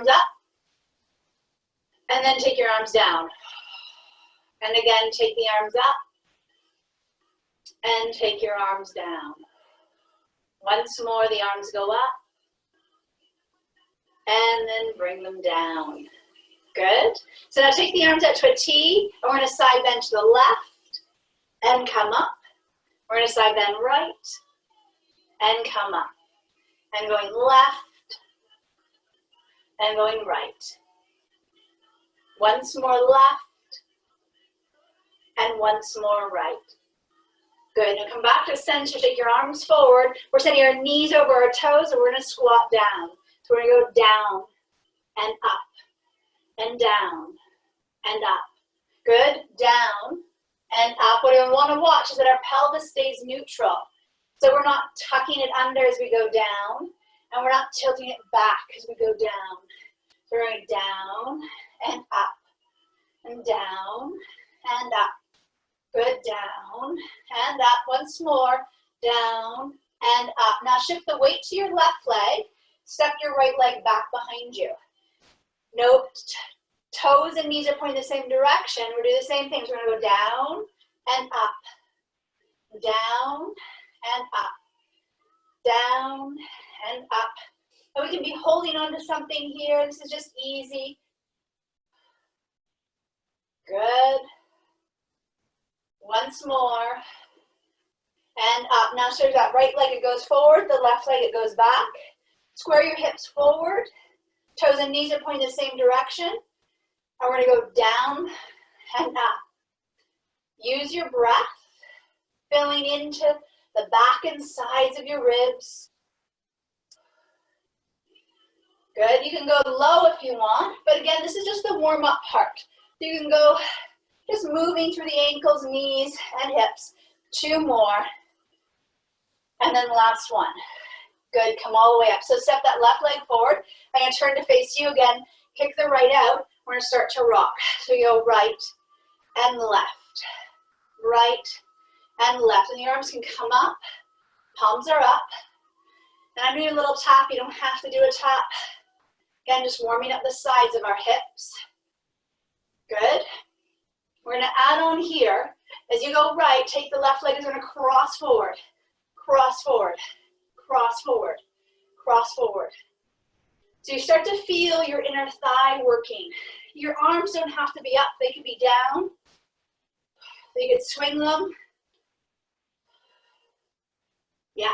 arms up. And then take your arms down. And again, take the arms up. And take your arms down. Once more, the arms go up. And then bring them down. Good. So now take the arms out to a T. And we're going to side bend to the left. And come up. We're going to side bend right. And come up. And going left. And going right. Once more left. And once more right. Good. Now come back to center. Take your arms forward. We're sending our knees over our toes, and we're going to squat down. So we're going to go down and up and down and up. Good. Down and up. What I want to watch is that our pelvis stays neutral. So we're not tucking it under as we go down, and we're not tilting it back as we go down. So we're going down and up and down and up. Good. Down and up. Once more. Down and up. Now shift the weight to your left leg. Step your right leg back behind you. Note, toes and knees are pointing the same direction. We're doing the same things. We're going to go down and up. Down and up. Down and up. And we can be holding on to something here. This is just easy. Good. Once more. And up. Now so that right leg, it goes forward. The left leg, it goes back. Square your hips forward. Toes and knees are pointing the same direction. And we're going to go down and up. Use your breath, filling into the back and sides of your ribs. Good. You can go low if you want, but again, this is just the warm-up part. You can go just moving through the ankles, knees, and hips. 2 more. And then last one. Good. Come all the way up. So step that left leg forward. I'm going to turn to face you again. Kick the right out. We're going to start to rock. So you go right and left. Right and left. And the arms can come up. Palms are up. And I'm doing a little tap. You don't have to do a tap. Again, just warming up the sides of our hips. Good. We're going to add on here. As you go right, take the left leg is going to cross forward. Cross forward. Cross forward. Cross forward. So you start to feel your inner thigh working. Your arms don't have to be up. They can be down. So you can swing them. Yeah.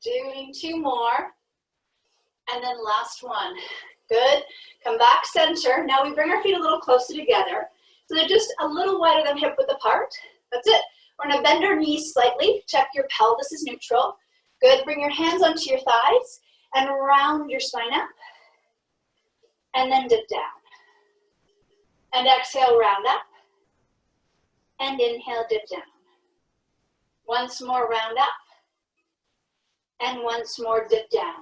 Doing 2 more. And then last one. Good. Come back center. Now we bring our feet a little closer together. So they're just a little wider than hip width apart. That's it. We're going to bend our knees slightly. Check your pelvis is neutral. Good. Bring your hands onto your thighs and round your spine up. And then dip down. And exhale, round up. And inhale, dip down. Once more, round up. And once more, dip down.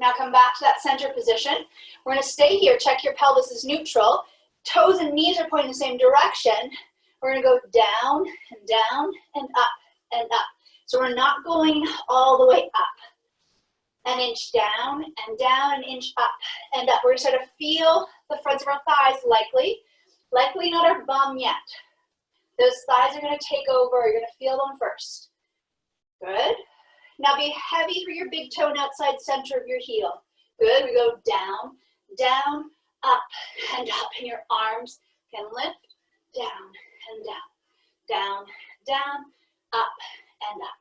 Now come back to that center position. We're going to stay here. Check your pelvis is neutral. Toes and knees are pointing the same direction. We're going to go down and down and up and up. So we're not going all the way up. An inch down and down, an inch up and up. We're going to start to feel the fronts of our thighs likely. Likely not our bum yet. Those thighs are going to take over. You're going to feel them first. Good. Now be heavy for your big toe and outside center of your heel. Good. We go down, down, up, and up. And your arms can lift, down, and down. Down, down, up, and up.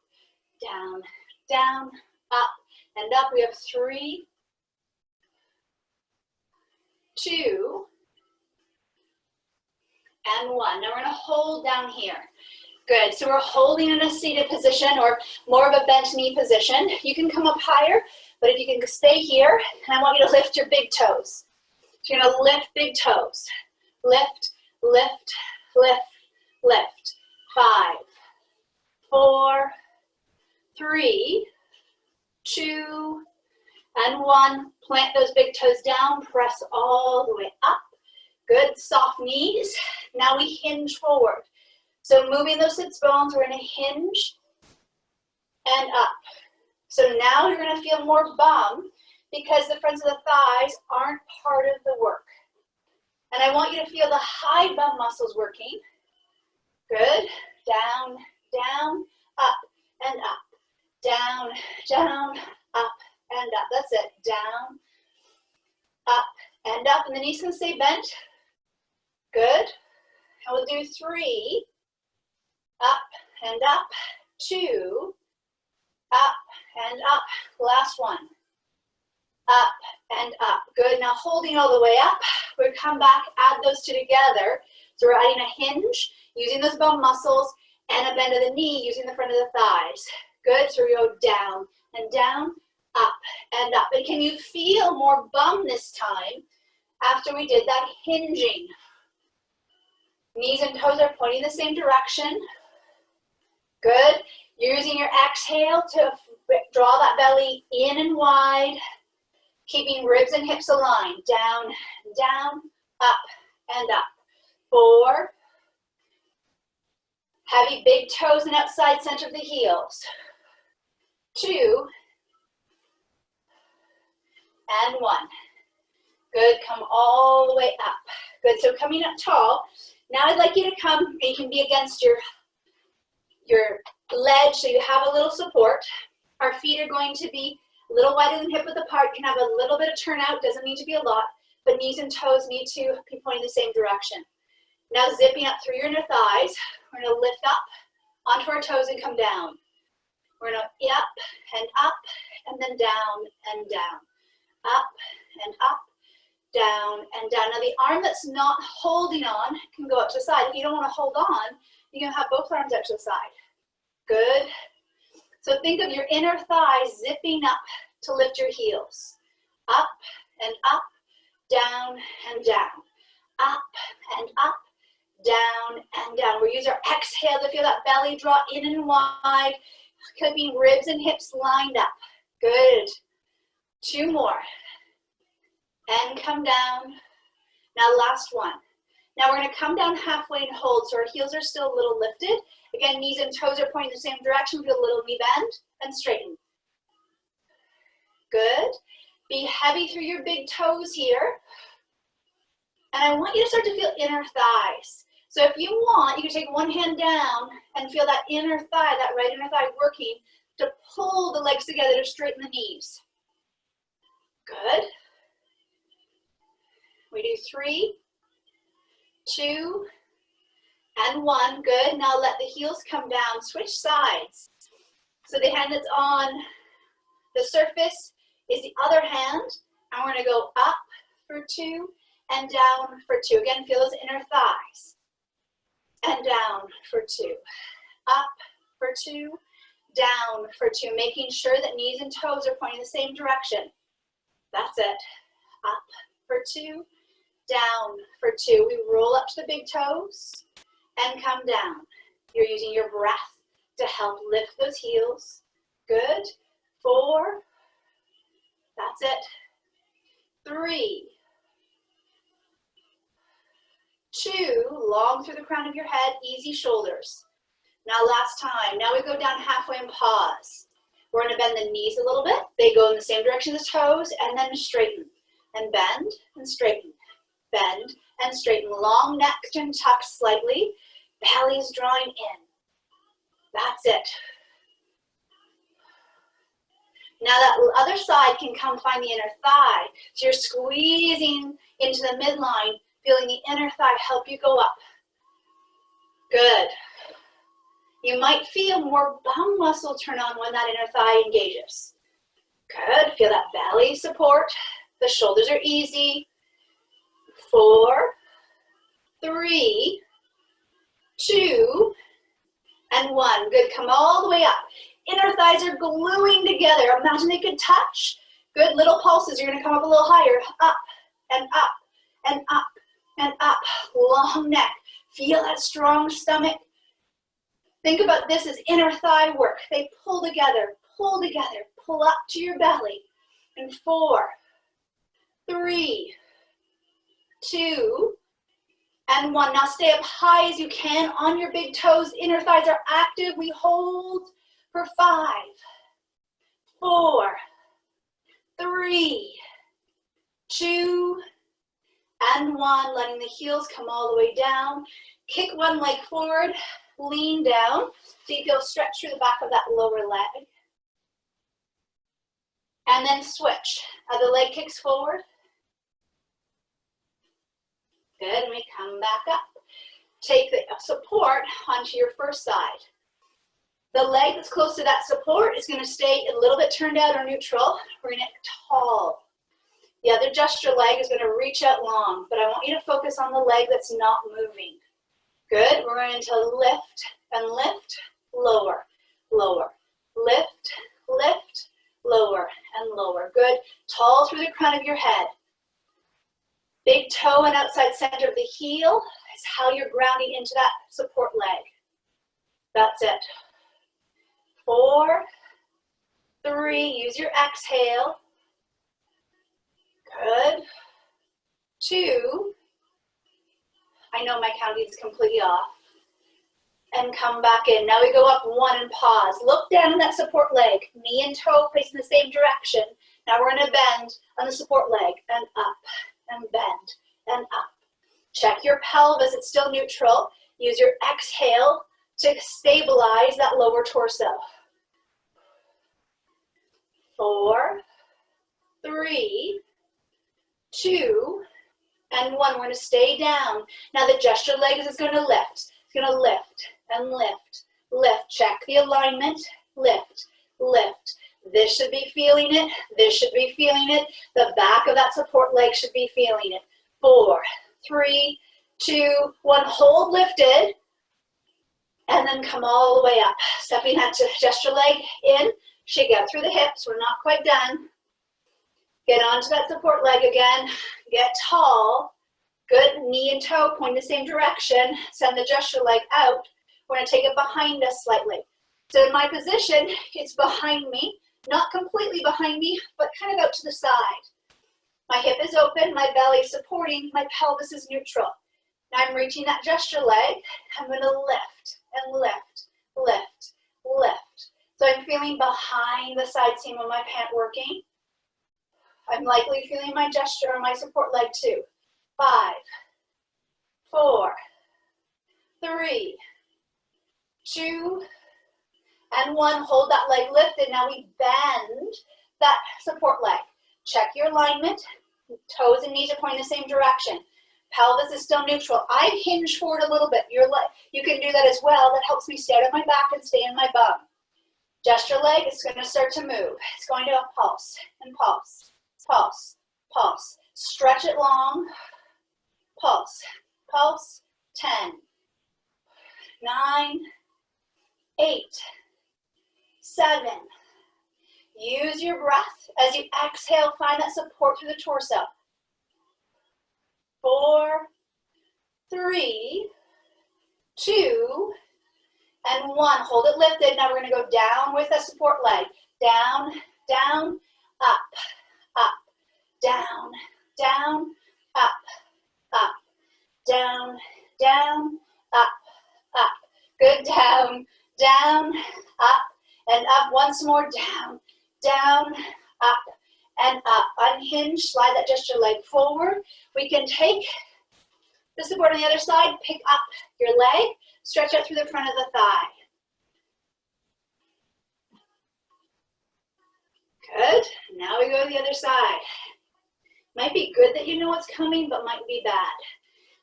Down, down, up, and up. We have 3, 2, and 1. Now we're going to hold down here. Good. So we're holding in a seated position or more of a bent knee position. You can come up higher, but if you can stay here, and I want you to lift your big toes. So you're going to lift big toes. Lift, lift, lift, lift. 5, 4, 3, 2, and 1. Plant those big toes down. Press all the way up. Good. Soft knees. Now we hinge forward. So moving those sits bones, we're going to hinge and up. So now you're going to feel more bum. because the fronts of the thighs aren't part of the work. And I want you to feel the high bum muscles working. Good. Down, down, up, and up. Down, down, up, and up. That's it. Down, up, and up. And the knees can stay bent. Good. And we'll do 3. Up and up. 2. Up and up. Last one. Up and up. Good. Now holding all the way up. We'll come back, add those two together. So we're adding a hinge, using those bum muscles, and a bend of the knee, using the front of the thighs. Good. So we go down and down, up and up. And can you feel more bum this time after we did that hinging? Knees and toes are pointing the same direction. Good. You're using your exhale to draw that belly in and wide, keeping ribs and hips aligned. Down, down, up, and up. 4. Heavy big toes and outside center of the heels. 2. And 1. Good. Come all the way up. Good. So coming up tall. Now I'd like you to come, and you can be against your ledge so you have a little support. Our feet are going to be a little wider than hip width apart, can have a little bit of turnout, doesn't need to be a lot, but knees and toes need to be pointing the same direction. Now zipping up through your inner thighs, we're gonna lift up onto our toes and come down. We're gonna up, and then down and down. Up and up, down and down. Now the arm that's not holding on can go up to the side. If you don't wanna hold on, you can have both arms out to the side. Good. So think of your inner thighs zipping up to lift your heels. Up and up, down and down. Up and up, down and down. We'll use our exhale to feel that belly draw in and wide, keeping ribs and hips lined up. Good. 2 more. And come down. Now last one. Now we're going to come down halfway and hold, so our heels are still a little lifted. Again, knees and toes are pointing the same direction. Do a little knee bend and straighten. Good. Be heavy through your big toes here. And I want you to start to feel inner thighs. So if you want, you can take one hand down and feel that inner thigh, that right inner thigh working to pull the legs together to straighten the knees. Good. We do 3, 2, and 1. Good. Now let the heels come down. Switch sides. So the hand that's on the surface is the other hand. And we're going to go up for 2 and down for 2. Again, feel those inner thighs. And down for 2. Up for 2. Down for 2. Making sure that knees and toes are pointing the same direction. That's it. Up for 2. Down for 2. We roll up to the big toes and come down. You're using your breath to help lift those heels. Good. 4. That's it. 3. 2. Long through the crown of your head. Easy shoulders. Now last time. Now we go down halfway and pause. We're going to bend the knees a little bit. They go in the same direction as toes, and then straighten. And bend and straighten. Bend and straighten. Long neck and tuck slightly. Belly's drawing in. That's it. Now that other side can come find the inner thigh. So you're squeezing into the midline, feeling the inner thigh help you go up. Good. You might feel more bum muscle turn on when that inner thigh engages. Good. Feel that belly support. The shoulders are easy. 4, 3, 2, and 1. Good. Come all the way up. Inner thighs are gluing together. Imagine they could touch. Good. Little pulses. You're going to come up a little higher. Up and up and up and up. Long neck. Feel that strong stomach. Think about this as inner thigh work. They pull together, pull together, pull up to your belly. And 4, 3, 2, and 1. Now stay up high as you can on your big toes. Inner thighs are active. We hold for 5, 4, 3, 2, and 1. Letting the heels come all the way down. Kick one leg forward, lean down. So you feel stretch through the back of that lower leg. And then switch. Other leg kicks forward. Good, and we come back up. Take the support onto your first side. The leg that's close to that support is going to stay a little bit turned out or neutral. We're going to get tall. The other gesture leg is going to reach out long, but I want you to focus on the leg that's not moving. Good, we're going to lift and lift, lower, lower, lift, lift, lower, and lower. Good, tall through the crown of your head. Big toe and outside center of the heel is how you're grounding into that support leg. That's it. 4, 3, use your exhale. Good. 2, I know my counting is completely off. And come back in. Now we go up 1 and pause. Look down on that support leg. Knee and toe facing the same direction. Now we're going to bend on the support leg and up and bend and up. Check your pelvis. It's still neutral. Use your exhale to stabilize that lower torso. 4, 3, 2, and 1. We're going to stay down. Now the gesture leg is going to lift. It's going to lift and lift, lift. Check the alignment. Lift, lift. This should be feeling it. This should be feeling it. The back of that support leg should be feeling it. 4, 3, 2, 1. Hold lifted. And then come all the way up. Stepping that gesture leg in. Shake out through the hips. We're not quite done. Get onto that support leg again. Get tall. Good. Knee and toe point the same direction. Send the gesture leg out. We're going to take it behind us slightly. So in my position, it's behind me. Not completely behind me, but kind of out to the side. My hip is open. My belly is supporting. My pelvis is neutral. Now I'm reaching that gesture leg. I'm going to lift and lift, lift, lift. So I'm feeling behind the side seam of my pant working. I'm likely feeling my gesture on my support leg too. 5, 4, 3, 2, and 1. Hold that leg lifted. Now we bend that support leg. Check your alignment. Toes and knees are pointing the same direction. Pelvis is still neutral. I hinge forward a little bit. You can do that as well. That helps me stay out of my back and stay in my bum. Gesture leg is going to start to move. It's going to pulse and pulse, pulse, pulse. Stretch it long. Pulse, pulse. 10, 9, 8, 7. Use your breath as you exhale. Find that support through the torso. 4, 3, 2, and 1. Hold it lifted. Now we're going to go down with a support leg. Down, down, up, up, down, down, up, up, down, down, up, up. Good. Down, down, up, and up. Once more. Down, down, up, and up. Unhinge. Slide that gesture leg forward. We can take the support on the other side. Pick up your leg. Stretch out through the front of the thigh. Good. Now we go to the other side. Might be good that you know what's coming, but might be bad.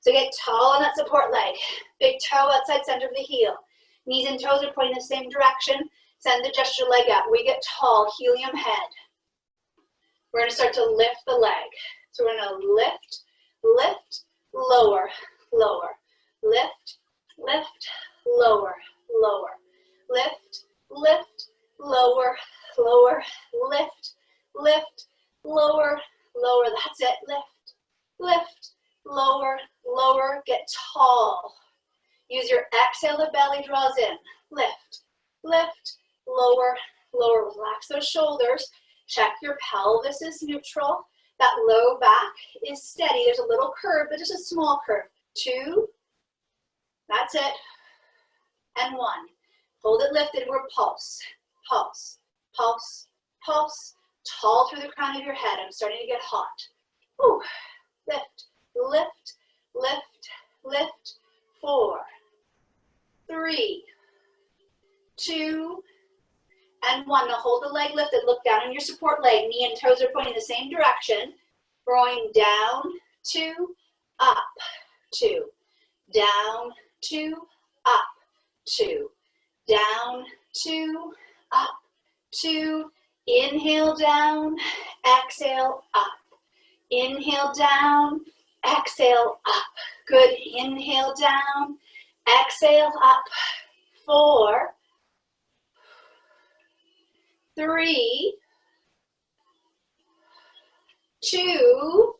So get tall on that support leg. Big toe outside center of the heel. Knees and toes are pointing the same direction. Send the gesture leg up. We get tall, helium head. We're going to start to lift the leg. So we're going to lift, lift, lower, lower. Lift, lift, lower, lower. Lift, lift, lower, lower. Lift, lift, lower, lower. That's it. Lift, lift, lower, lower. Get tall. Use your exhale, the belly draws in. Lift, lift, lower, lower. Relax those shoulders. Check your pelvis is neutral. That low back is steady. There's a little curve, but just a small curve. 2. That's it. And 1. Hold it lifted. We're pulse, pulse, pulse, pulse, Tall through the crown of your head. I'm starting to get hot. Whew. Lift, lift, lift, lift. 4, 3, 2, and 1. Now hold the leg lifted. Look down on your support leg. Knee and toes are pointing the same direction. Going down, 2, up, 2. Down, 2, up, 2. Down, 2, up, 2. Inhale down, exhale up. Inhale down, exhale up. Good. Inhale down, exhale up. 4, 3, 2,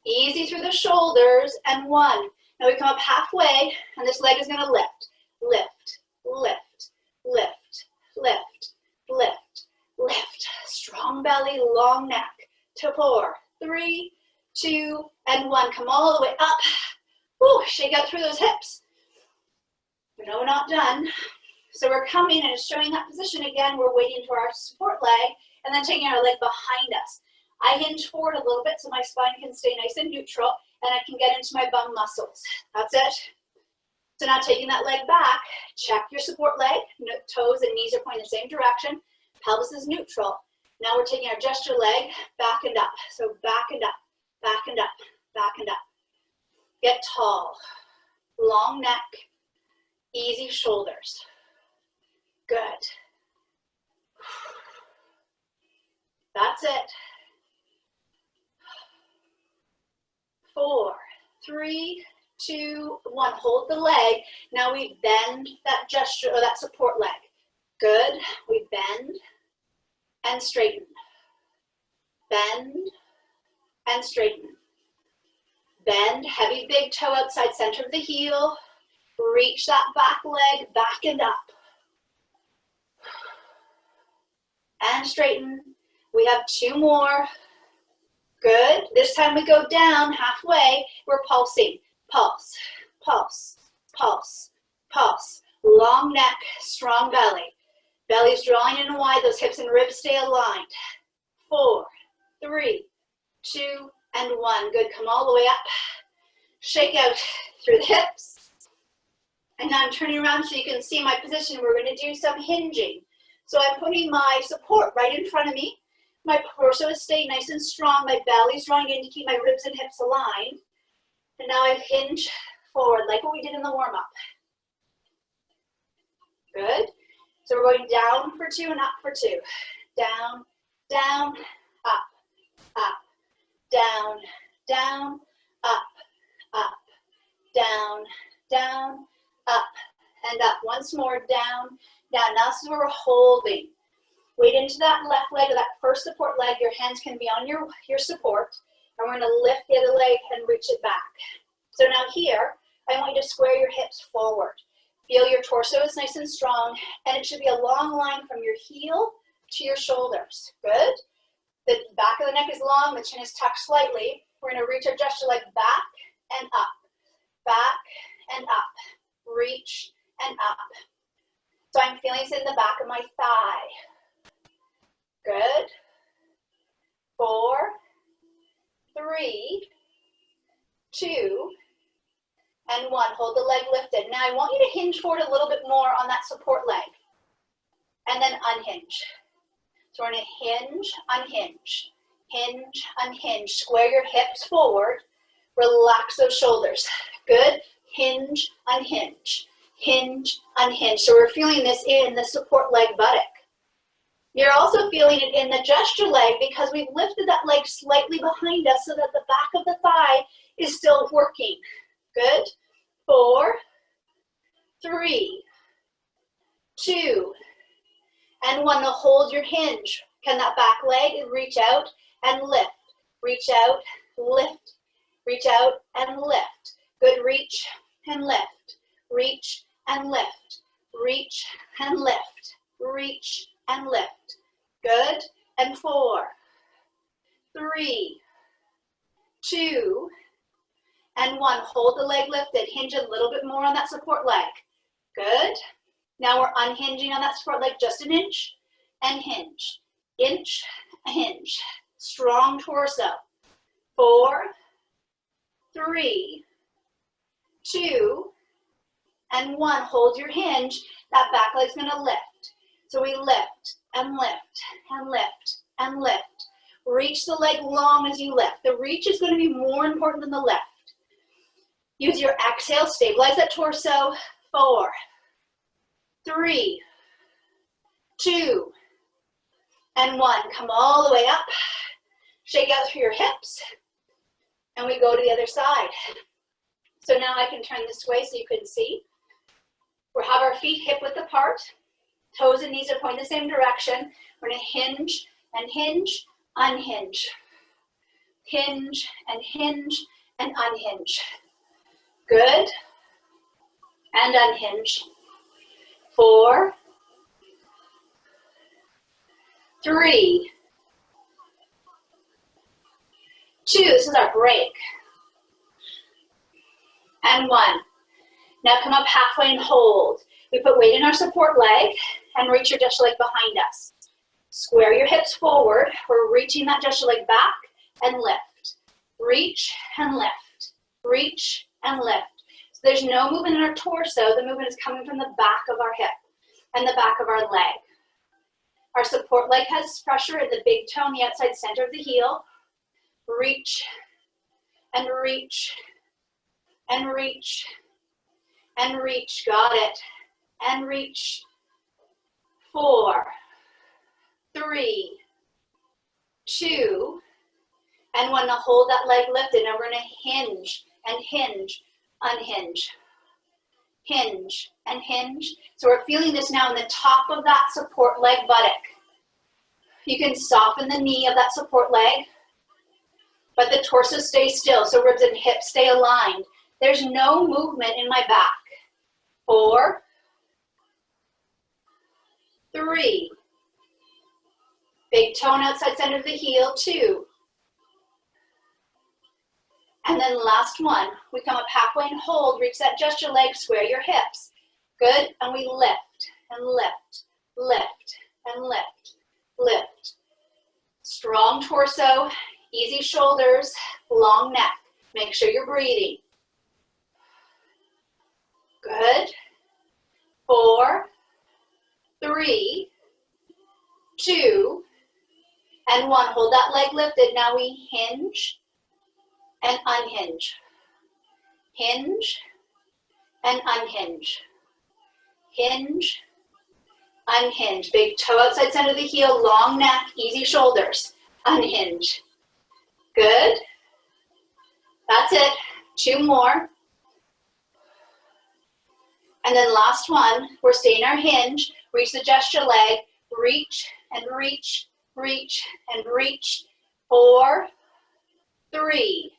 easy through the shoulders, and 1. Now we come up halfway, and this leg is going to lift, lift, lift, lift, lift, lift, lift. Strong belly, long neck. To 4, 3, 2, and 1. Come all the way up. Woo, shake out through those hips. No, we're not done. So we're coming and it's showing that position again. We're waiting for our support leg and then taking our leg behind us. I hinge forward a little bit so my spine can stay nice and neutral and I can get into my bum muscles. That's it. So now taking that leg back, check your support leg. Toes and knees are pointing the same direction. Pelvis is neutral. Now we're taking our gesture leg back and up. So back and up, back and up, back and up. Get tall, long neck, easy shoulders. Good. That's it. 4, 3, 2, 1. Hold the leg. Now we bend that gesture or that support leg. Good. We bend and straighten. Bend and straighten. Bend, heavy big toe outside center of the heel. Reach that back leg back and up. And straighten. We have 2 more. Good. This time we go down halfway. We're pulsing. Pulse, pulse, pulse, pulse. Long neck, strong belly. Belly's drawing in wide. Those hips and ribs stay aligned. 4, 3, 2, and 1. Good. Come all the way up. Shake out through the hips. And now I'm turning around so you can see my position. We're going to do some hinging. So I'm putting my support right in front of me. My torso is staying nice and strong. My belly's drawing in to keep my ribs and hips aligned. And now I hinge forward like what we did in the warm-up. Good. So we're going down for 2 and up for 2. Down, down, up, up, down, down, up, up, down, down, up, and up. Once more, down, down. Now this is where we're holding. Weight into that left leg or that first support leg. Your hands can be on your support. And we're going to lift the other leg and reach it back. So now here, I want you to square your hips forward. Feel your torso is nice and strong, and it should be a long line from your heel to your shoulders. Good. The back of the neck is long, the chin is tucked slightly. We're going to reach our gesture leg back and up, back and up, reach and up. So I'm feeling this in the back of my thigh. Good. 4, 3, 2, and 1. Hold the leg lifted. Now I want you to hinge forward a little bit more on that support leg. And then unhinge. So we're going to hinge, unhinge, hinge, unhinge. Square your hips forward. Relax those shoulders. Good. Hinge, unhinge, hinge, unhinge. So we're feeling this in the support leg buttock. You're also feeling it in the gesture leg because we've lifted that leg slightly behind us so that the back of the thigh is still working. Good. 4, 3, 2, and 1. Now hold your hinge. Can that back leg reach out and lift? Reach out, lift, reach out and lift. Good. Reach and lift, reach and lift, reach and lift, reach and lift. Good. And 4, 3, 2, and 1. Hold the leg lifted. Hinge a little bit more on that support leg. Good. Now we're unhinging on that support leg just an inch and hinge. Inch hinge. Strong torso. 4, 3, 2, and 1. Hold your hinge. That back leg's gonna lift. So we lift and lift and lift and lift. Reach the leg long as you lift. The reach is gonna be more important than the lift. Use your exhale, stabilize that torso. 4, 3, 2, and 1. Come all the way up. Shake out through your hips. And we go to the other side. So now I can turn this way so you can see. We'll have our feet hip width apart. Toes and knees are pointing the same direction. We're gonna hinge and hinge, unhinge. Hinge and hinge and unhinge. Good. And unhinge. 4, 3, 2, this is our break. And 1. Now come up halfway and hold. We put weight in our support leg and reach your gesture leg behind us. Square your hips forward. We're reaching that gesture leg back and lift. Reach and lift. Reach and lift. So there's no movement in our torso. The movement is coming from the back of our hip and the back of our leg. Our support leg has pressure in the big toe on the outside center of the heel. Reach and reach and reach and reach. Got it. And reach. 4, 3, 2, and 1. Now hold that leg lifted. Now we're going to hinge and hinge, unhinge. Hinge and hinge. So we're feeling this now in the top of that support leg buttock. You can soften the knee of that support leg, but the torso stays still, so ribs and hips stay aligned. There's no movement in my back. 4, 3, big toe on outside center of the heel. 2, and then last one. We come up halfway and hold. Reach that gesture leg. Square your hips. Good, and we lift and lift, lift and lift, lift. Strong torso. Easy shoulders, long neck. Make sure you're breathing. Good. 4, 3, 2, and 1. Hold that leg lifted. Now we hinge and unhinge. Hinge and unhinge. Hinge, unhinge. Big toe outside center of the heel, long neck, easy shoulders. Unhinge. Good. That's it. 2 more. And then last one. We're staying our hinge. Reach the gesture leg. Reach and reach, reach and reach. 4, 3.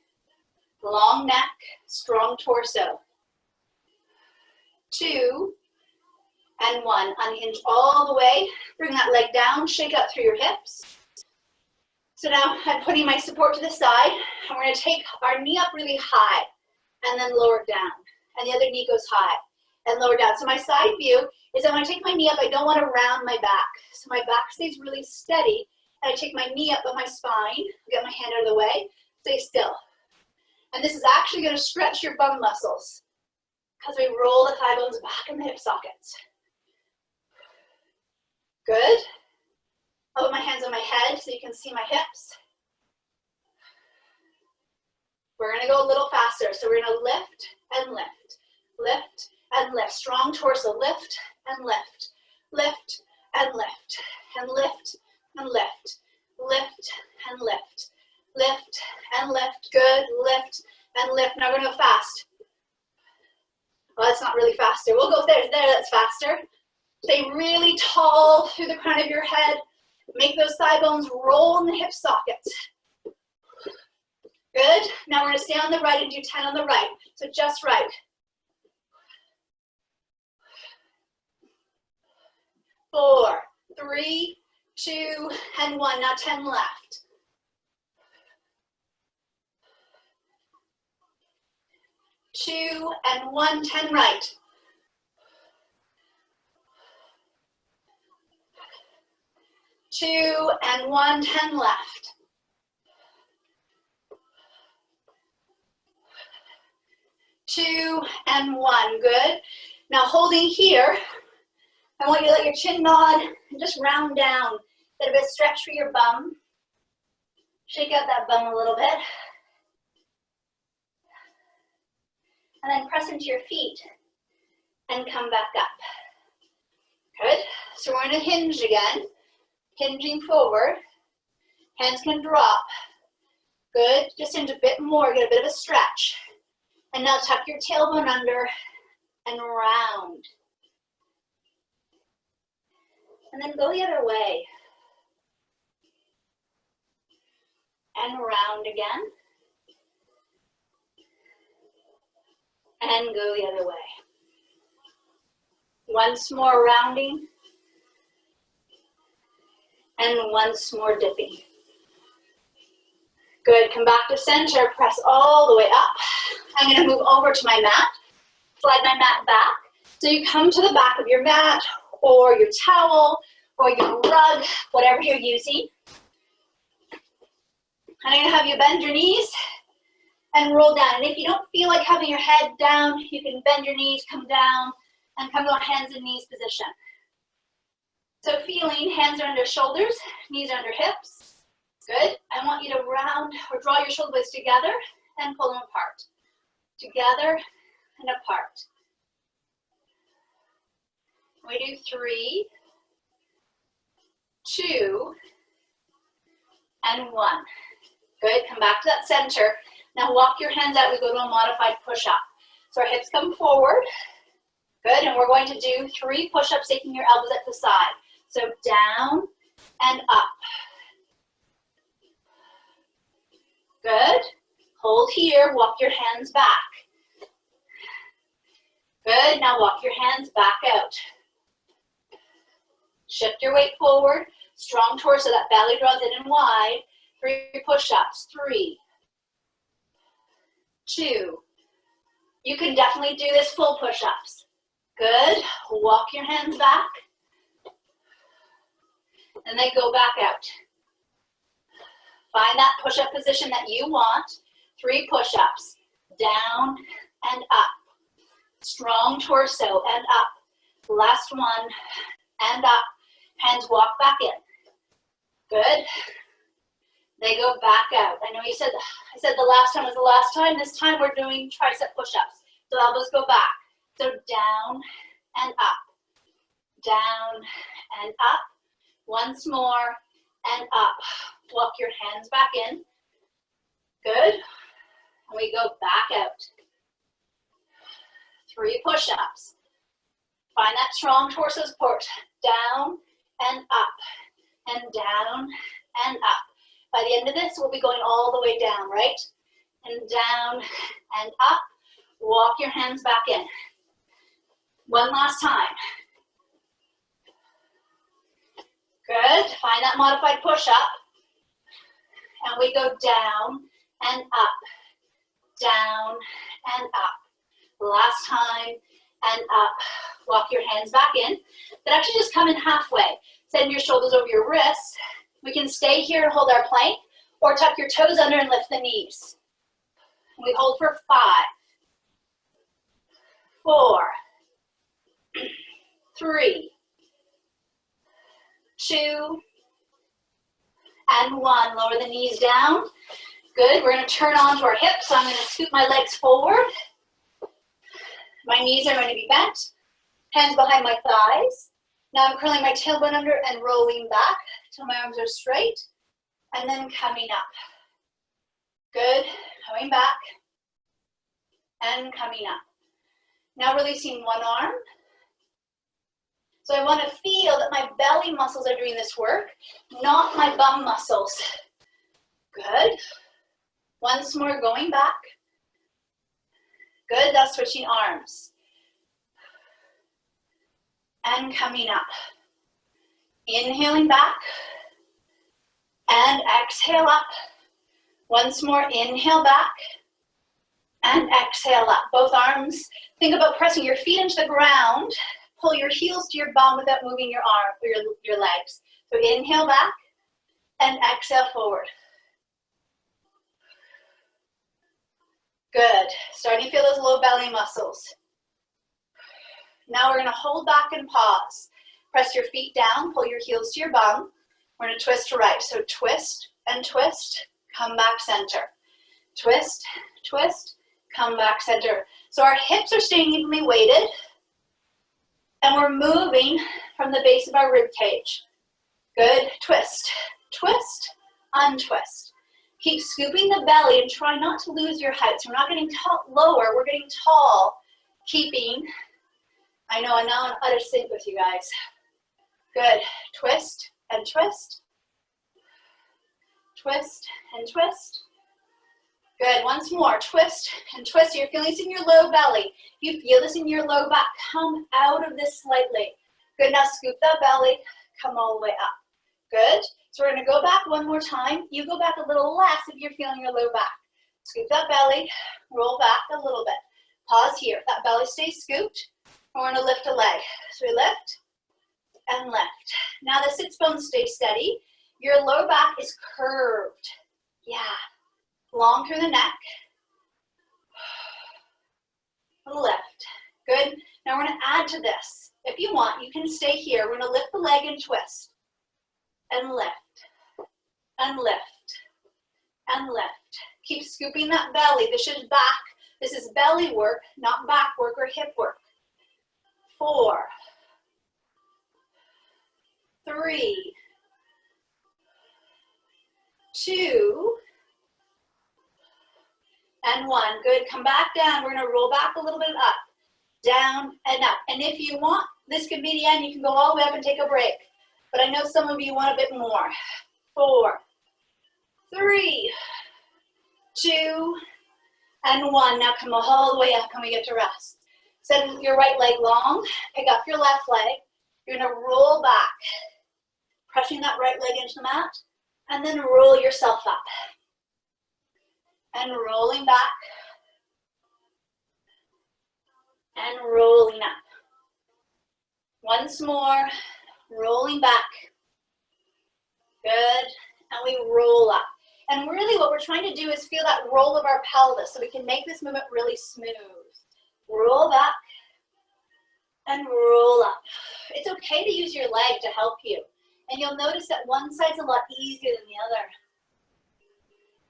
Long neck, strong torso. 2, and 1. Unhinge all the way. Bring that leg down. Shake out through your hips. So now I'm putting my support to the side, and we're going to take our knee up really high and then lower it down. And the other knee goes high and lower down. So my side view is that when I take my knee up, I don't want to round my back. So my back stays really steady, and I take my knee up on my spine, get my hand out of the way, stay still. And this is actually going to stretch your bum muscles because we roll the thigh bones back in the hip sockets. Good. I'll put my hands on my head so you can see my hips. We're going to go a little faster. So we're going to lift and lift, lift and lift. Strong torso, lift and lift, lift and lift, and lift and lift, lift and lift, lift and lift. Good, lift and lift. Now we're going to go fast. Well, that's not really faster. We'll go there, that's faster. Stay really tall through the crown of your head. Make those thigh bones roll in the hip sockets. Good. Now we're going to stay on the right and do 10 on the right. So just right. 4, 3, 2, and 1. Now 10 left. 2 and 1, 10 right. 2 and 1, 10 left. 2 and 1, good. Now holding here, I want you to let your chin nod and just round down. Get a bit of stretch for your bum. Shake out that bum a little bit. And then press into your feet and come back up. Good. So we're going to hinge again. Hinging forward. Hands can drop. Good. Just hinge a bit more. Get a bit of a stretch. And now tuck your tailbone under and round. And then go the other way. And round again. And go the other way. Once more rounding. And once more dipping. Good, come back to center, press all the way up. I'm gonna move over to my mat, slide my mat back. So you come to the back of your mat, or your towel, or your rug, whatever you're using. I'm gonna have you bend your knees and roll down. And if you don't feel like having your head down, you can bend your knees, come down, and come to a hands and knees position. So feeling, hands are under shoulders, knees are under hips. Good. I want you to round or draw your shoulder blades together and pull them apart. Together and apart. We do 3, 2, and 1. Good. Come back to that center. Now walk your hands out. We go to a modified push-up. So our hips come forward. Good. And we're going to do 3 push-ups, taking your elbows at the side. So down and up. Good. Hold here. Walk your hands back. Good. Now walk your hands back out. Shift your weight forward. Strong torso. That belly draws in and wide. 3 push-ups. 3, 2. You can definitely do this full push-ups. Good. Walk your hands back. And then go back out. Find that push-up position that you want. 3 push-ups. Down and up. Strong torso and up. Last one. And up. Hands walk back in. Good. They go back out. I know I said the last time was the last time. This time we're doing tricep push-ups. So elbows go back. So down and up. Down and up. Once more and up. Walk your hands back in. Good. And we go back out. 3 push-ups. Find that strong torso support. Down and up. And down and up. By the end of this, we'll be going all the way down, right? And down and up. Walk your hands back in. One last time. Good. Find that modified push-up. And we go down and up. Down and up. Last time and up. Walk your hands back in. But actually just come in halfway. Send your shoulders over your wrists. We can stay here and hold our plank, or tuck your toes under and lift the knees. We hold for 5, 4, 3, 2, and 1. Lower the knees down. Good. We're going to turn onto our hips. So I'm going to scoot my legs forward. My knees are going to be bent. Hands behind my thighs. Now I'm curling my tailbone under and rolling back till my arms are straight. And then coming up. Good. Coming back. And coming up. Now releasing one arm. So I want to feel that my belly muscles are doing this work, not my bum muscles. Good. Once more, going back. Good. Now switching arms. And coming up. Inhaling back. And exhale up. Once more, inhale back. And exhale up. Both arms. Think about pressing your feet into the ground. Pull your heels to your bum without moving your arm or your legs. So inhale back and exhale forward. Good. Starting to feel those low belly muscles. Now we're going to hold back and pause. Press your feet down, pull your heels to your bum. We're going to twist to right. So twist and twist, come back center. Twist, twist, come back center. So our hips are staying evenly weighted, and we're moving from the base of our rib cage. Good. Twist, twist, untwist. Keep scooping the belly and try not to lose your height. So we're not getting lower, we're getting tall. Keeping, I know I'm now in utter sync with you guys. Good. Twist and twist. Twist and twist. Good. Once more. Twist and twist. You're feeling this in your low belly. You feel this in your low back. Come out of this slightly. Good. Now scoop that belly. Come all the way up. Good. So we're going to go back one more time. You go back a little less if you're feeling your low back. Scoop that belly. Roll back a little bit. Pause here. That belly stays scooped. We're going to lift a leg. So we lift and lift. Now the sits bones stay steady. Your low back is curved. Yeah. Long through the neck. Lift. Good. Now we're going to add to this. If you want, you can stay here. We're going to lift the leg and twist. And lift. And lift. And lift. Keep scooping that belly. This is back. This is belly work, not back work or hip work. 4, 3, 2, and 1. Good. Come back down. We're going to roll back a little bit up, down, and up. And if you want, this could be the end. You can go all the way up and take a break. But I know some of you want a bit more. 4, 3, 2, and 1. Now come all the way up and we get to rest. Send your right leg long. Pick up your left leg. You're going to roll back, pressing that right leg into the mat, and then roll yourself up. And rolling back. And rolling up. Once more, rolling back. Good. And we roll up. And really what we're trying to do is feel that roll of our pelvis so we can make this movement really smooth. Roll back and roll up. It's okay to use your leg to help you. And you'll notice that one side's a lot easier than the other.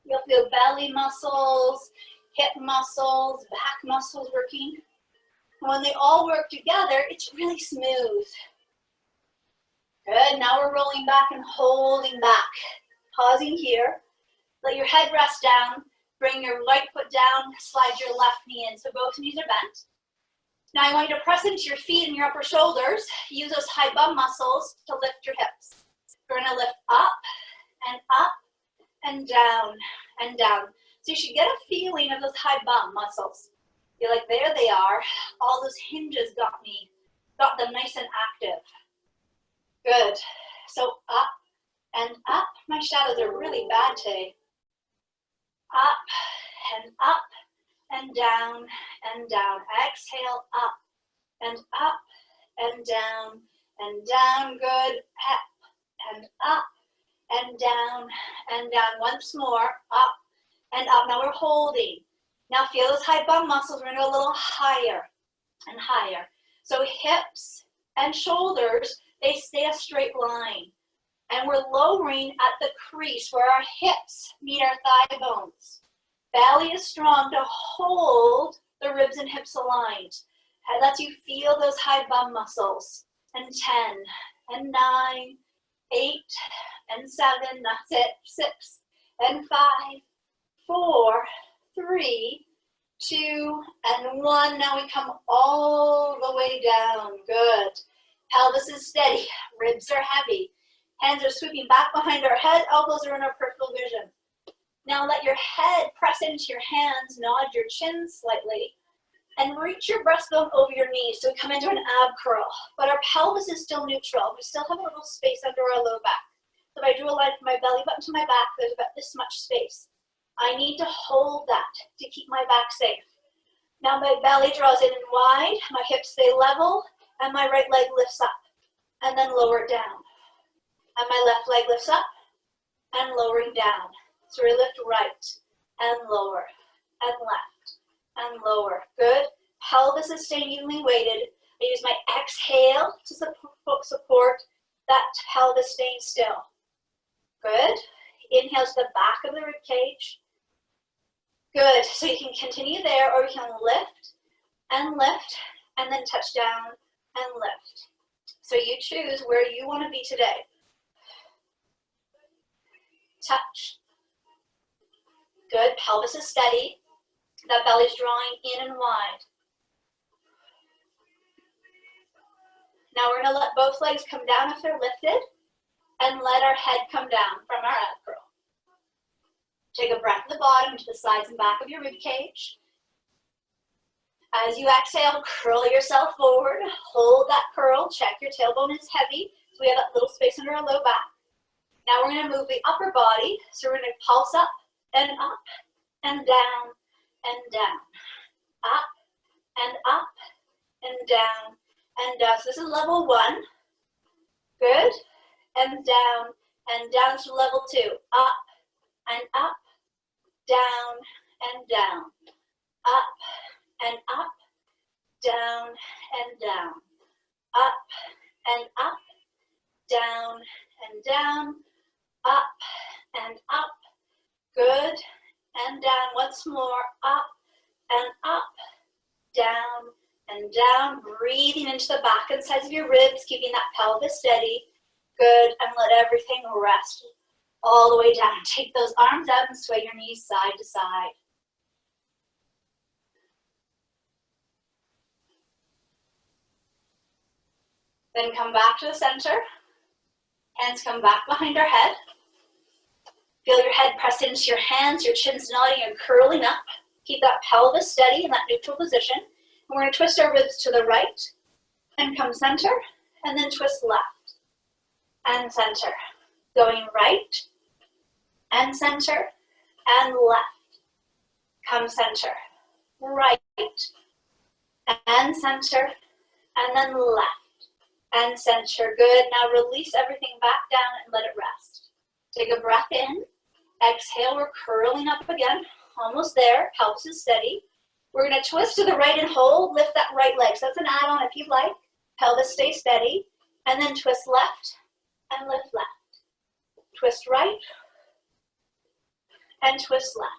You'll feel belly muscles, hip muscles, back muscles working. And when they all work together, it's really smooth. Good. Now we're rolling back and holding back. Pausing here. Let your head rest down. Bring your right foot down. Slide your left knee in. So both knees are bent. Now I want you to press into your feet and your upper shoulders. Use those high bum muscles to lift your hips. We're going to lift up and down and down. So you should get a feeling of those high bum muscles. You're like, there they are. All those hinges got them nice and active. Good. So up and up. My shadows are really bad today. Up and down and down. Exhale, up and down and down. Good. Up and up and down and down. Once more, up and up. Now we're holding. Now feel those high bum muscles. We're going to go a little higher and higher. So hips and shoulders, they stay a straight line. And we're lowering at the crease where our hips meet our thigh bones. Belly is strong to hold the ribs and hips aligned. It lets you feel those high bum muscles. And 10, and 9, 8, and 7, that's it, 6, and 5, 4, 3, 2, and 1. Now we come all the way down. Good. Pelvis is steady. Ribs are heavy. Hands are sweeping back behind our head. Elbows are in our peripheral vision. Now let your head press into your hands. Nod your chin slightly. And reach your breastbone over your knees. So we come into an ab curl. But our pelvis is still neutral. We still have a little space under our low back. So if I drew a line from my belly button to my back, there's about this much space. I need to hold that to keep my back safe. Now my belly draws in and wide. My hips stay level. And my right leg lifts up. And then lower it down. And my left leg lifts up and lowering down. So we lift right and lower and left and lower. Good. Pelvis is staying evenly weighted. I use my exhale to support that pelvis staying still. Good. Inhale to the back of the rib cage. Good. So you can continue there, or you can lift and then touch down and lift. So you choose where you want to be today. Touch. Good. Pelvis is steady. That belly's drawing in and wide. Now we're going to let both legs come down if they're lifted, and let our head come down from our ab curl. Take a breath at the bottom to the sides and back of your rib cage. As you exhale, curl yourself forward. Hold that curl. Check your tailbone is heavy, so we have that little space under our low back. Now we're going to move the upper body, so we're going to pulse up and down and down. Up and down and down. So this is level 1. Good. And down to level 2. Up, down and down. Up and up, down and down. Up and up, down and down. Up and up. Good. And down once more. Up and up, down and down. Breathing into the back and sides of your ribs, keeping that pelvis steady. Good, and let everything rest all the way down. Take those arms out and sway your knees side to side. Then come back to the center. Hands come back behind our head. Feel your head press into your hands, your chin's nodding and curling up. Keep that pelvis steady in that neutral position. And we're going to twist our ribs to the right and come center, and then twist left and center. Going right and center and left. Come center. Right and center, and then left and center. Good. Now release everything back down and let it rest. Take a breath in. Exhale. We're curling up again. Almost there. Pelvis is steady. We're going to twist to the right and hold. Lift that right leg. So that's an add-on if you'd like. Pelvis stay steady. And then twist left and lift left. Twist right and twist left.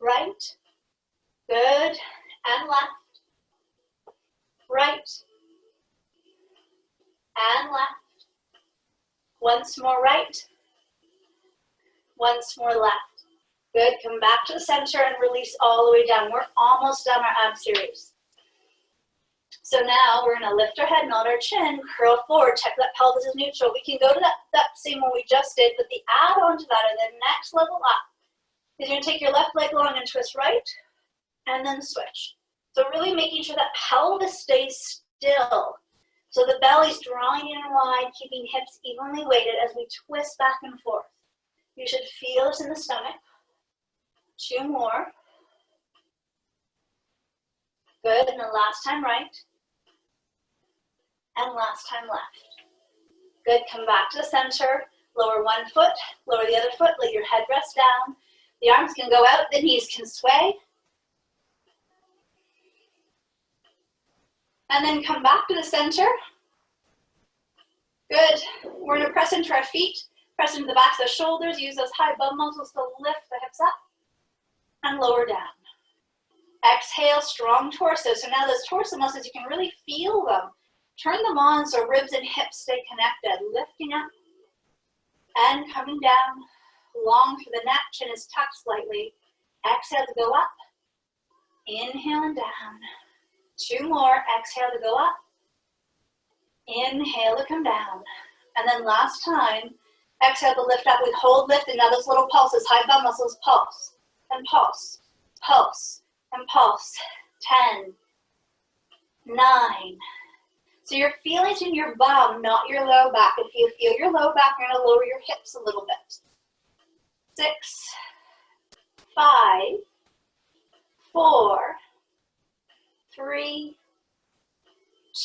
Right. Good. And left. Right. And left. Once more right. Once more left. Good. Come back to the center and release all the way down. We're almost done our ab series. So now we're going to lift our head, nod our chin, curl forward, check that pelvis is neutral. We can go to that same one we just did, but the add-on to that, or the next level up, is you're going to take your left leg long and twist right, and then switch. So really making sure that pelvis stays still. So the belly's drawing in and wide, keeping hips evenly weighted as we twist back and forth. You should feel it in the stomach. 2 more. Good, and then last time right. And last time left. Good, come back to the center. Lower one foot, lower the other foot, let your head rest down. The arms can go out, the knees can sway. And then come back to the center. Good, we're gonna press into our feet, press into the backs of the shoulders, use those high bum muscles to lift the hips up and lower down. Exhale, strong torso. So now those torso muscles, you can really feel them. Turn them on so ribs and hips stay connected. Lifting up and coming down. Long through the neck, chin is tucked slightly. Exhale to go up. Inhale and down. 2 more. Exhale to go up. Inhale to come down. And then last time, exhale to lift up with hold, lift, and now those little pulses, high bum muscles, pulse and pulse, pulse and pulse. 10, 9. So you're feeling it in your bum, not your low back. If you feel your low back, you're going to lower your hips a little bit. 6, 5, 4, 3,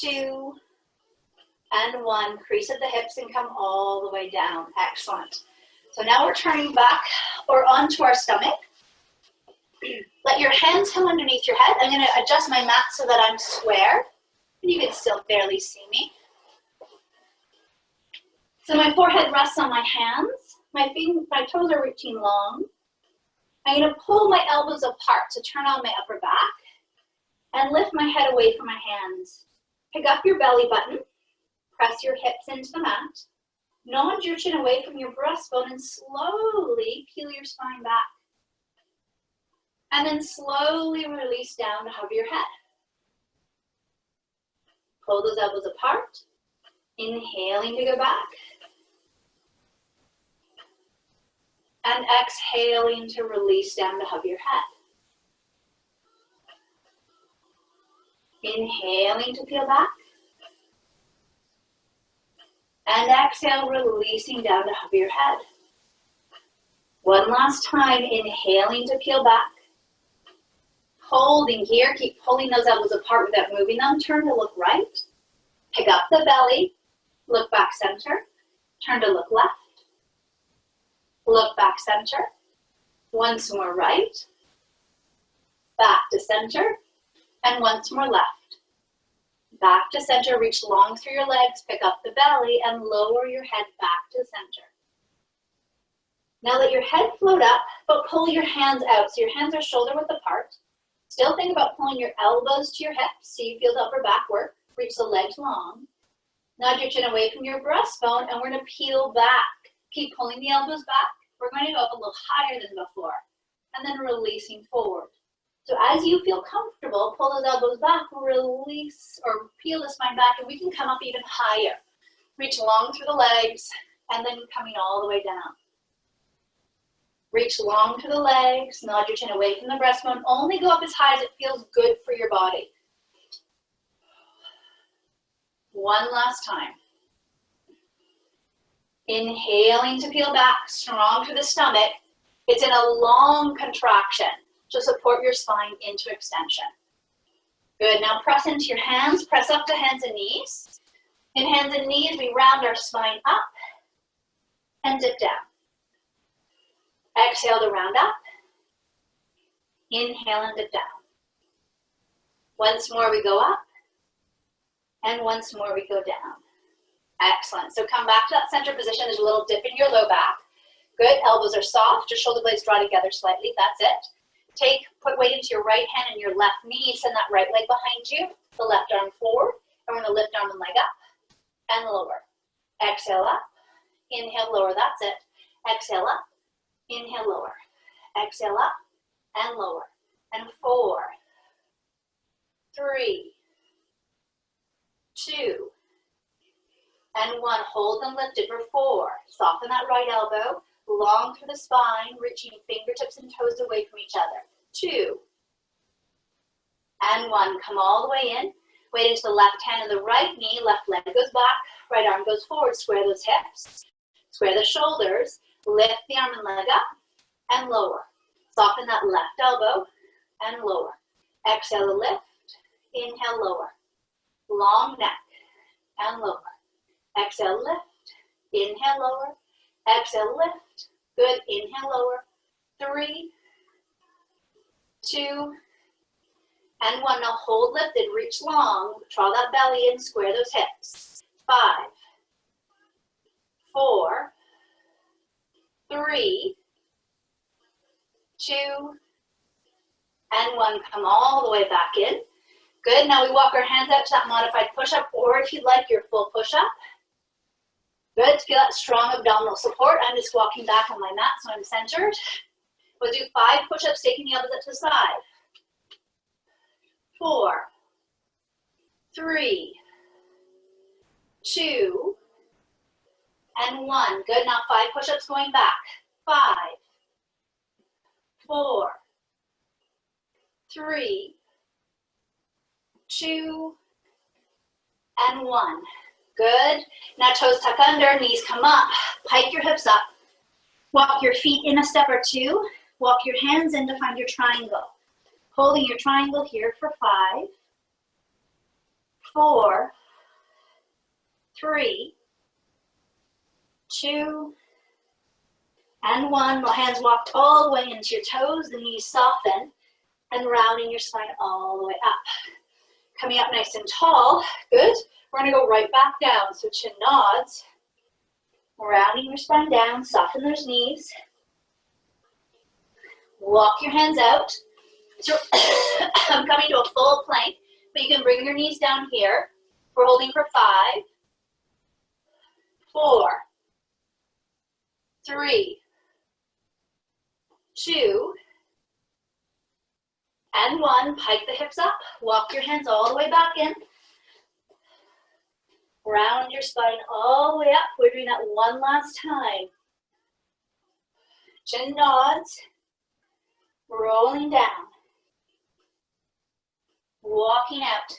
2, and 1. Crease at the hips and come all the way down. Excellent. So now we're turning back or onto our stomach. Let your hands come underneath your head. I'm going to adjust my mat so that I'm square. And you can still barely see me. So my forehead rests on my hands. My toes are reaching long. I'm going to pull my elbows apart to turn on my upper back and lift my head away from my hands. Pick up your belly button. Press your hips into the mat. Nod your chin away from your breastbone and slowly peel your spine back. And then slowly release down to hover your head. Pull those elbows apart. Inhaling to go back. And exhaling to release down to hover your head. Inhaling to peel back. And exhale, releasing down to hover your head. One last time, inhaling to peel back. Holding here, keep pulling those elbows apart without moving them. Turn to look right. Pick up the belly. Look back center. Turn to look left. Look back center. Once more right. Back to center. And once more left. Back to center, reach long through your legs, pick up the belly, and lower your head back to center. Now let your head float up, but pull your hands out. So your hands are shoulder width apart. Still think about pulling your elbows to your hips so you feel the upper back work. Reach the legs long. Nod your chin away from your breastbone, and we're going to peel back. Keep pulling the elbows back. We're going to go up a little higher than before, and then releasing forward. So as you feel comfortable, pull those elbows back, release or peel the spine back, and we can come up even higher. Reach long through the legs, and then coming all the way down. Reach long through the legs, nod your chin away from the breastbone. Only go up as high as it feels good for your body. One last time. Inhaling to peel back, strong through the stomach. It's in a long contraction to support your spine into extension. Good, now press into your hands, press up to hands and knees. In hands and knees, we round our spine up and dip down. Exhale to round up. Inhale and dip down. Once more we go up, and once more we go down. Excellent, so come back to that center position. There's a little dip in your low back. Good, elbows are soft, your shoulder blades draw together slightly, that's it. Put weight into your right hand and your left knee. Send that right leg behind you. The left arm forward. And we're going to lift arm and leg up and lower. Exhale up. Inhale, lower. That's it. Exhale up. Inhale, lower. Exhale up and lower. And 4, 3, 2, and 1. Hold and lift it for 4. Soften that right elbow. Long through the spine, reaching fingertips and toes away from each other. 2, and 1. Come all the way in. Weight into the left hand and the right knee. Left leg goes back. Right arm goes forward. Square those hips. Square the shoulders. Lift the arm and leg up and lower. Soften that left elbow and lower. Exhale to lift. Inhale, lower. Long neck and lower. Exhale, lift. Inhale, lower. Exhale, lift. Good. Inhale, lower. 3, 2, and 1. Now hold lifted. Reach long. Draw that belly in. Square those hips. 5, 4, 3, 2, and 1. Come all the way back in. Good. Now we walk our hands out to that modified push-up, or if you'd like your full push-up. Good, feel that strong abdominal support. I'm just walking back on my mat so I'm centered. We'll do 5 push-ups, taking the elbows up to the side. 4, 3, 2, and 1. Good, now 5 push-ups going back. 5, 4, 3, 2, and 1. Good. Now toes tuck under, knees come up. Pike your hips up. Walk your feet in a step or 2. Walk your hands in to find your triangle. Holding your triangle here for 5, 4, 3, 2, and 1. The hands walked all the way into your toes, the knees soften, and rounding your spine all the way up. Coming up nice and tall, good. We're gonna go right back down, so chin nods, rounding your spine down, soften those knees. Walk your hands out. So I'm coming to a full plank, but you can bring your knees down here. We're holding for 5, 4, 3, 2, and 1. Pike the hips up. Walk your hands all the way back in. Round your spine all the way up. We're doing that one last time. Chin nods. Rolling down. Walking out.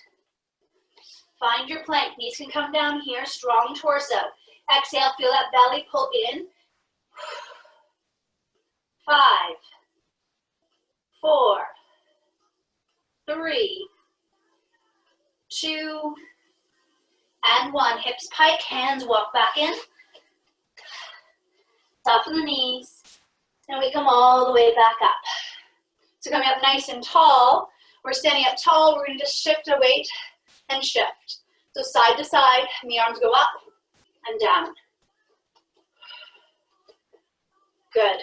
Find your plank. Knees can come down here. Strong torso. Exhale. Feel that belly pull in. 5, 4, 3, 2, and 1. Hips pike, hands walk back in. Soften the knees. And we come all the way back up. So coming up nice and tall. We're standing up tall. We're going to just shift a weight and shift. So side to side, and the arms go up and down. Good.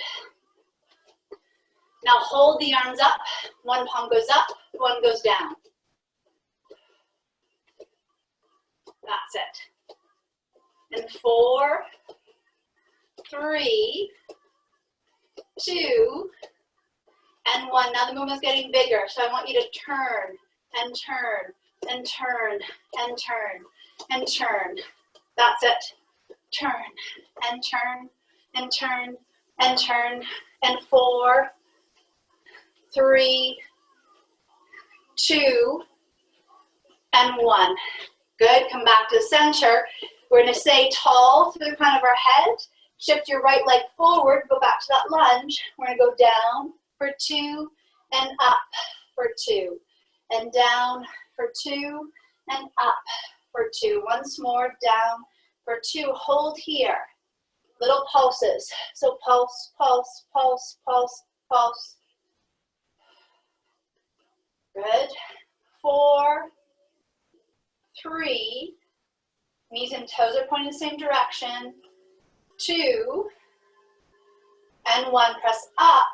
Now hold the arms up. One palm goes up, one goes down. That's it. And 4, 3, 2, and 1. Now the movement's getting bigger, so I want you to turn and turn and turn and turn and turn. That's it. Turn and turn and turn and turn. And 4, 3, 2, and 1. Good. Come back to center. We're going to stay tall through the crown of our head. Shift your right leg forward. Go back to that lunge. We're going to go down for 2 and up for 2. And down for 2 and up for 2. Once more, down for 2. Hold here. Little pulses. So pulse, pulse, pulse, pulse, pulse. Good. 4, 3, knees and toes are pointing the same direction. 2, and 1. Press up.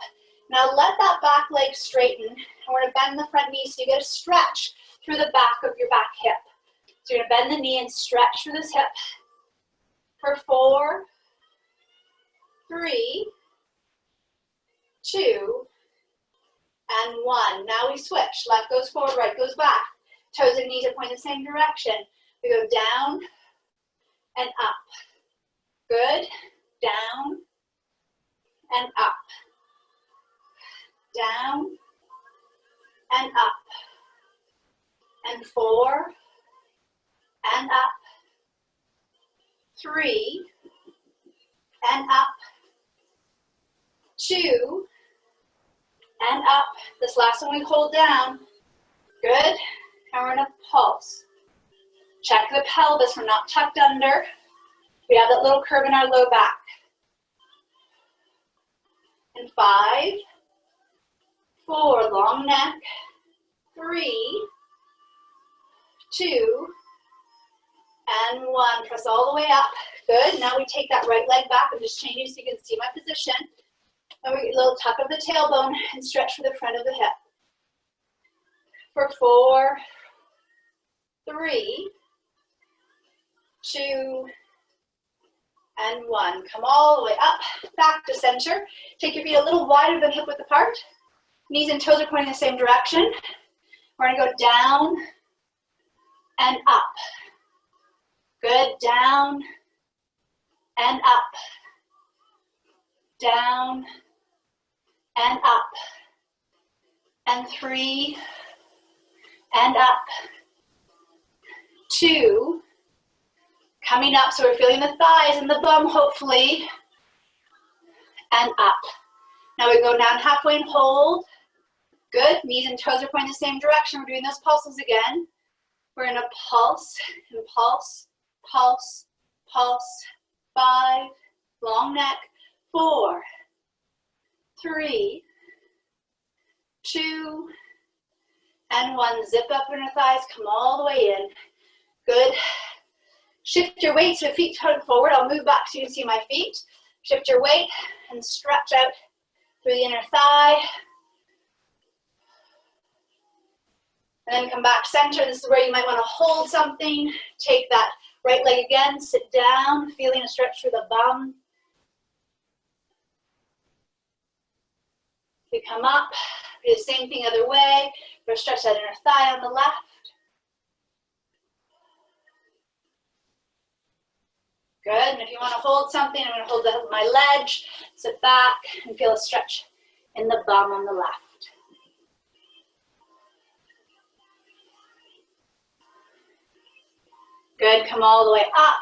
Now let that back leg straighten. And we're going to bend the front knee so you get a stretch through the back of your back hip. So you're going to bend the knee and stretch through this hip. For 4, 3, 2, and 1. Now we switch. Left goes forward, right goes back. Toes and knees are pointing the same direction. We go down and up. Good. Down and up. Down and up. And 4 and up. 3 and up. 2 and up. This last one we hold down. Good. And we're going to pulse. Check the pelvis. We're not tucked under. We have that little curve in our low back. And 5, 4, long neck. 3, 2, and 1. Press all the way up. Good. Now we take that right leg back. I'm just changing so you can see my position. And we get a little tuck of the tailbone and stretch for the front of the hip. For 4, 3, 2, and 1. Come all the way up, back to center. Take your feet a little wider than hip width apart. Knees and toes are pointing the same direction. We're going to go down and up. Good. Down and up. Down and up. And 3 and up. 2. Coming up, so we're feeling the thighs and the bum, hopefully. And up. Now we go down halfway and hold. Good. Knees and toes are pointing the same direction. We're doing those pulses again. We're going to pulse and pulse pulse, pulse. 5, long neck. 4, 3, 2, and 1. Zip up inner thighs, come all the way in. Good. Shift your weight so feet turn forward. I'll move back so you can see my feet. Shift your weight and stretch out through the inner thigh. And then come back center. This is where you might want to hold something. Take that right leg again, sit down, feeling a stretch through the bum. You come up, do the same thing other way. We're stretch that inner thigh on the left. Good, and if you want to hold something, I'm going to hold my ledge, sit back, and feel a stretch in the bum on the left. Good, come all the way up.